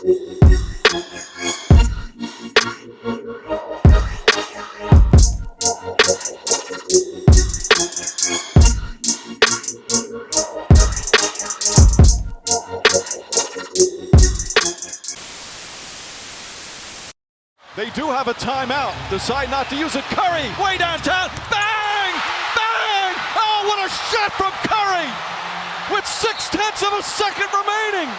They do have a timeout. Decide not to use it. Curry, way downtown. Bang! Bang! Oh, what a shot from Curry! With 0.6 of a second remaining.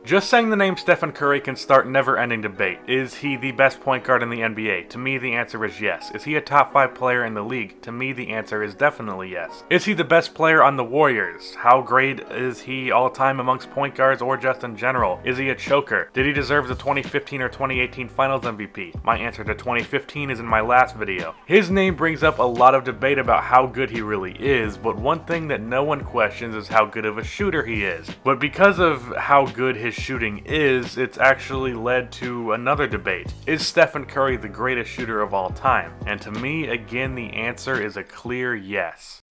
Just saying the name Stephen Curry can start never-ending debate. Is he the best point guard in the NBA? To me, the answer is yes. Is he a top 5 player in the league? To me, the answer is definitely yes. Is he the best player on the Warriors? How great is he all-time amongst point guards or just in general? Is he a choker? Did he deserve the 2015 or 2018 Finals MVP? My answer to 2015 is in my last video. His name brings up a lot of debate about how good he really is, but one thing that no one questions is how good of a shooter he is. But because of how good his shooting is, it's actually led to another debate. Is Stephen Curry the greatest shooter of all time? And to me, again, the answer is a clear yes.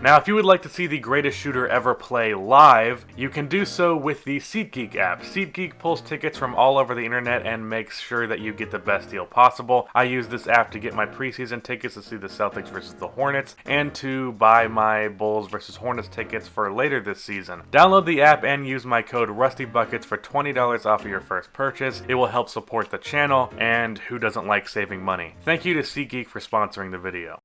Now, if you would like to see the greatest shooter ever play live, you can do so with the SeatGeek app. SeatGeek pulls tickets from all over the internet and makes sure that you get the best deal possible. I use this app to get my preseason tickets to see the Celtics versus the Hornets and to buy my Bulls versus Hornets tickets for later this season. Download the app and use my code RustyBuckets for $20 off of your first purchase. It will help support the channel, and who doesn't like saving money? Thank you to SeatGeek for sponsoring the video.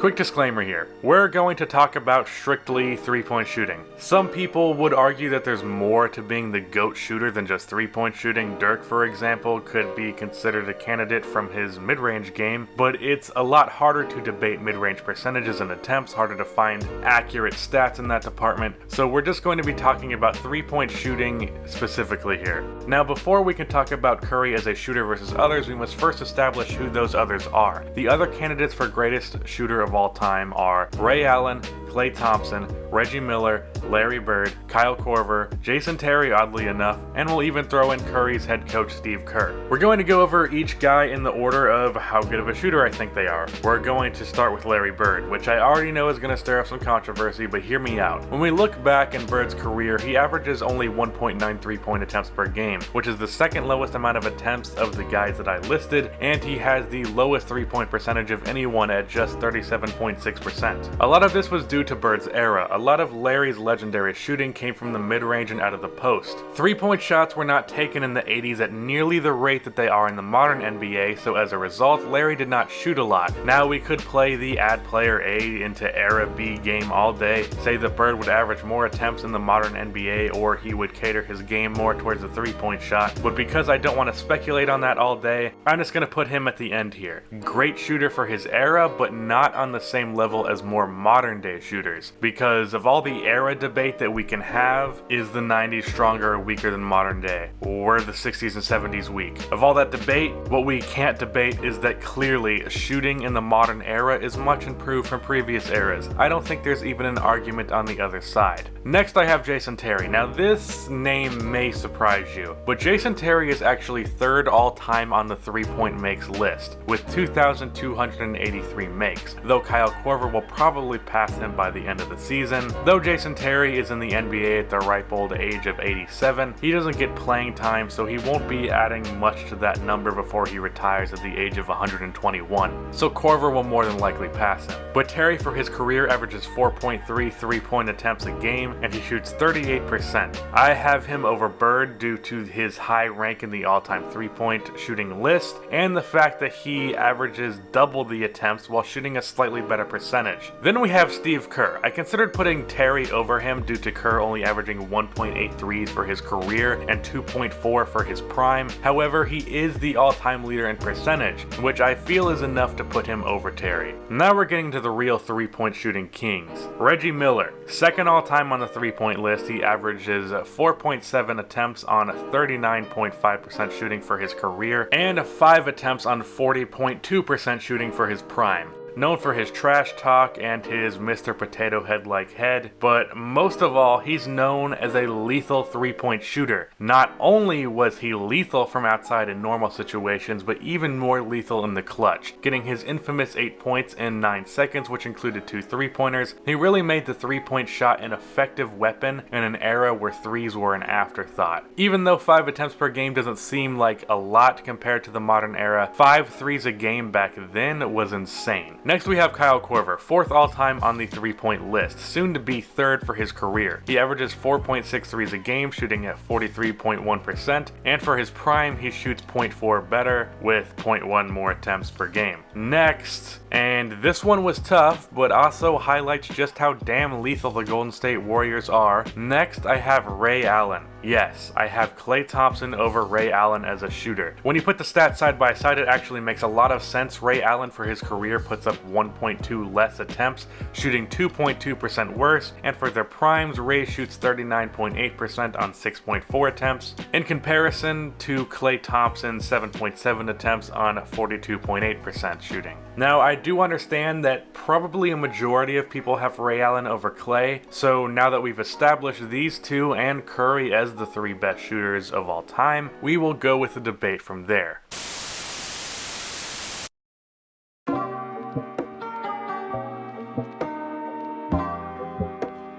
Quick disclaimer here. We're going to talk about strictly three-point shooting. Some people would argue that there's more to being the GOAT shooter than just three-point shooting. Dirk, for example, could be considered a candidate from his mid-range game, but it's a lot harder to debate mid-range percentages and attempts, harder to find accurate stats in that department, so we're just going to be talking about three-point shooting specifically here. Now, before we can talk about Curry as a shooter versus others, we must first establish who those others are. The other candidates for greatest shooter of all time are Ray Allen, Klay Thompson, Reggie Miller, Larry Bird, Kyle Korver, Jason Terry oddly enough, and we'll even throw in Curry's head coach Steve Kerr. We're going to go over each guy in the order of how good of a shooter I think they are. We're going to start with Larry Bird, which I already know is going to stir up some controversy, but hear me out. When we look back in Bird's career, he averages only 1.93 point attempts per game, which is the second lowest amount of attempts of the guys that I listed, and he has the lowest three-point percentage of anyone at just 37.6%. A lot of this was due to Bird's era. A lot of Larry's legendary shooting came from the mid-range and out of the post. Three-point shots were not taken in the 80s at nearly the rate that they are in the modern NBA, so as a result, Larry did not shoot a lot. Now we could play the add player A into era B game all day, say that Bird would average more attempts in the modern NBA, or he would cater his game more towards the three-point shot, but because I don't want to speculate on that all day, I'm just going to put him at the end here. Great shooter for his era, but not on the same level as more modern day shooters. Because of all the era debate that we can have, is the 90s stronger or weaker than modern day? Or the 60s and 70s weak? Of all that debate, what we can't debate is that clearly shooting in the modern era is much improved from previous eras. I don't think there's even an argument on the other side. Next I have Jason Terry. Now this name may surprise you, but Jason Terry is actually third all time on the three-point makes list, with 2,283 makes, though Kyle Korver will probably pass him by the end of the season. Though Jason Terry is in the NBA at the ripe old age of 87, he doesn't get playing time, so he won't be adding much to that number before he retires at the age of 121. So Korver will more than likely pass him. But Terry for his career averages 4.3 three-point attempts a game, and he shoots 38%. I have him over Bird due to his high rank in the all-time three-point shooting list, and the fact that he averages double the attempts while shooting a slightly better percentage. Then we have Steve Steve Kerr. I considered putting Terry over him due to Kerr only averaging 1.8 threes for his career and 2.4 for his prime. However, he is the all-time leader in percentage, which I feel is enough to put him over Terry. Now we're getting to the real three-point shooting kings. Reggie Miller, second all-time on the three-point list. He averages 4.7 attempts on 39.5% shooting for his career and 5 attempts on 40.2% shooting for his prime. Known for his trash talk and his Mr. Potato Head-like head, but most of all, he's known as a lethal three-point shooter. Not only was he lethal from outside in normal situations, but even more lethal in the clutch, getting his infamous 8 points in 9 seconds, which included 2 three-pointers. He really made the three-point shot an effective weapon in an era where threes were an afterthought. Even though 5 attempts per game doesn't seem like a lot compared to the modern era, 5 threes a game back then was insane. Next we have Kyle Korver, 4th all-time on the three-point list, soon to be 3rd for his career. He averages 4.6 threes a game, shooting at 43.1%, and for his prime he shoots 0.4 better with 0.1 more attempts per game. Next, and this one was tough, but also highlights just how damn lethal the Golden State Warriors are. Next, I have Ray Allen. Yes, I have Klay Thompson over Ray Allen as a shooter. When you put the stats side by side, it actually makes a lot of sense. Ray Allen for his career puts up 1.2 less attempts, shooting 2.2% worse, and for their primes, Ray shoots 39.8% on 6.4 attempts, in comparison to Klay Thompson's 7.7 attempts on 42.8% shooting. Now, I do understand that probably a majority of people have Ray Allen over Klay, so now that we've established these two and Curry as the 3 best shooters of all time, we will go with the debate from there.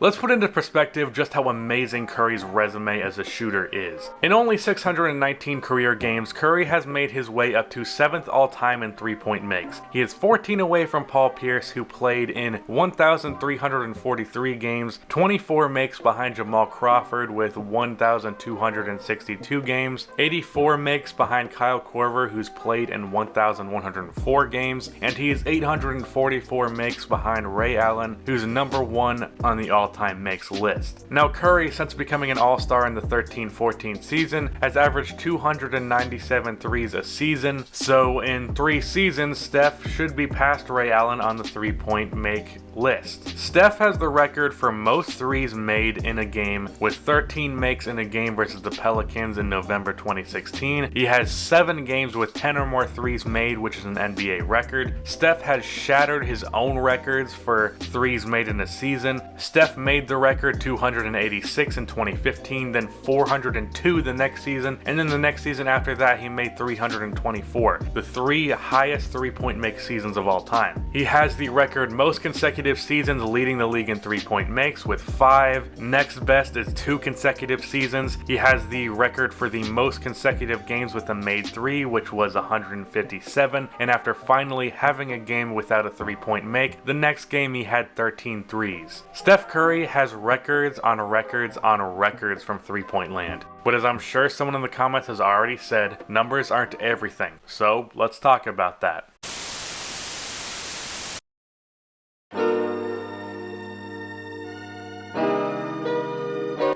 Let's put into perspective just how amazing Curry's resume as a shooter is. In only 619 career games, Curry has made his way up to 7th all-time in three-point makes. He is 14 away from Paul Pierce, who played in 1,343 games, 24 makes behind Jamal Crawford with 1,262 games, 84 makes behind Kyle Korver, who's played in 1,104 games, and he is 844 makes behind Ray Allen, who's number 1 on the all-time makes list. Now Curry, since becoming an all-star in the 13-14 season, has averaged 297 threes a season, so in 3 seasons, Steph should be past Ray Allen on the three-point make list. Steph has the record for most threes made in a game, with 13 makes in a game versus the Pelicans in November 2016. He has 7 games with 10 or more threes made, which is an NBA record. Steph has shattered his own records for threes made in a season. Steph made the record 286 in 2015, then 402 the next season, and then the next season after that he made 324, the 3 highest three-point make seasons of all time. He has the record most consecutive seasons leading the league in three-point makes with 5. Next best is 2 consecutive seasons. He has the record for the most consecutive games with a made 3, which was 157, and after finally having a game without a three-point make, the next game he had 13 threes. Steph Curry has records on records on records from three-point land. But as I'm sure someone in the comments has already said, numbers aren't everything, so let's talk about that.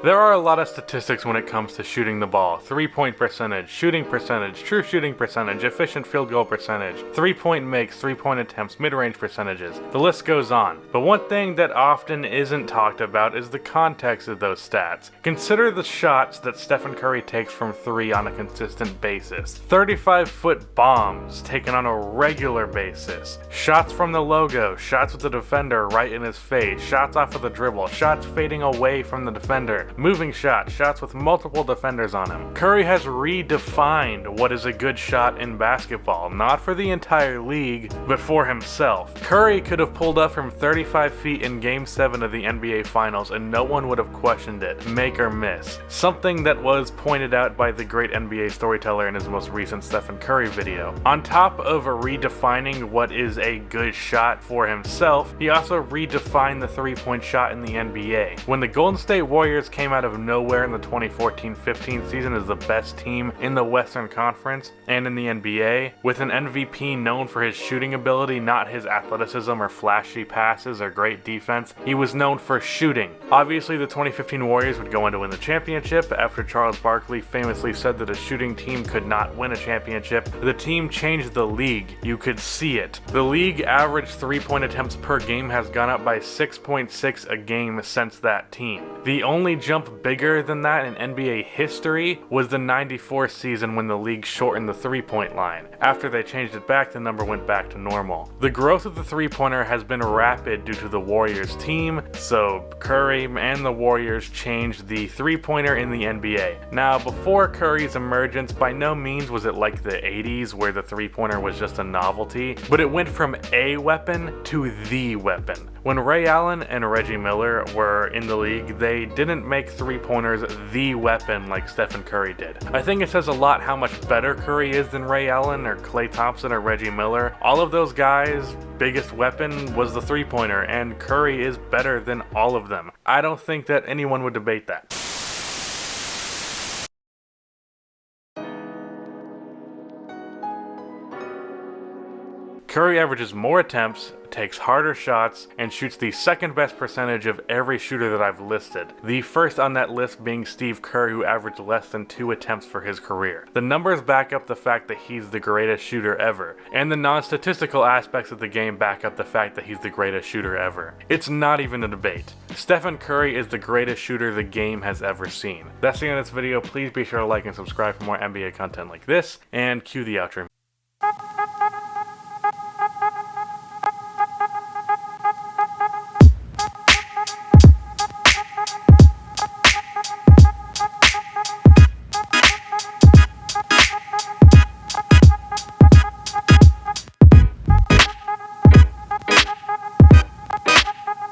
There are a lot of statistics when it comes to shooting the ball. Three-point percentage, shooting percentage, true shooting percentage, efficient field goal percentage, three-point makes, three-point attempts, mid-range percentages. The list goes on. But one thing that often isn't talked about is the context of those stats. Consider the shots that Stephen Curry takes from 3 on a consistent basis. 35-foot bombs taken on a regular basis. Shots from the logo, shots with the defender right in his face, shots off of the dribble, shots fading away from the defender, moving shots, shots with multiple defenders on him. Curry has redefined what is a good shot in basketball, not for the entire league, but for himself. Curry could have pulled up from 35 feet in Game 7 of the NBA Finals and no one would have questioned it, make or miss. Something that was pointed out by the great NBA storyteller in his most recent Stephen Curry video. On top of redefining what is a good shot for himself, he also redefined the three-point shot in the NBA. When the Golden State Warriors came out of nowhere in the 2014-15 season as the best team in the Western Conference and in the NBA, with an MVP known for his shooting ability, not his athleticism or flashy passes or great defense. He was known for shooting. Obviously, the 2015 Warriors would go on to win the championship after Charles Barkley famously said that a shooting team could not win a championship. The team changed the league. You could see it. The league average three-point attempts per game has gone up by 6.6 a game since that team. The only jump bigger than that in NBA history was the 94 season when the league shortened the three-point line. After they changed it back, the number went back to normal. The growth of the three-pointer has been rapid due to the Warriors team, so Curry and the Warriors changed the three-pointer in the NBA. Now, before Curry's emergence, by no means was it like the 80s where the three-pointer was just a novelty, but it went from a weapon to the weapon. When Ray Allen and Reggie Miller were in the league, they didn't make three-pointers the weapon like Stephen Curry did. I think it says a lot how much better Curry is than Ray Allen or Klay Thompson or Reggie Miller. All of those guys' biggest weapon was the three-pointer, and Curry is better than all of them. I don't think that anyone would debate that. Curry averages more attempts, takes harder shots, and shoots the second best percentage of every shooter that I've listed. The first on that list being Steve Kerr, who averaged less than 2 attempts for his career. The numbers back up the fact that he's the greatest shooter ever, and the non-statistical aspects of the game back up the fact that he's the greatest shooter ever. It's not even a debate. Stephen Curry is the greatest shooter the game has ever seen. That's the end of this video. Please be sure to like and subscribe for more NBA content like this, and cue the outro music.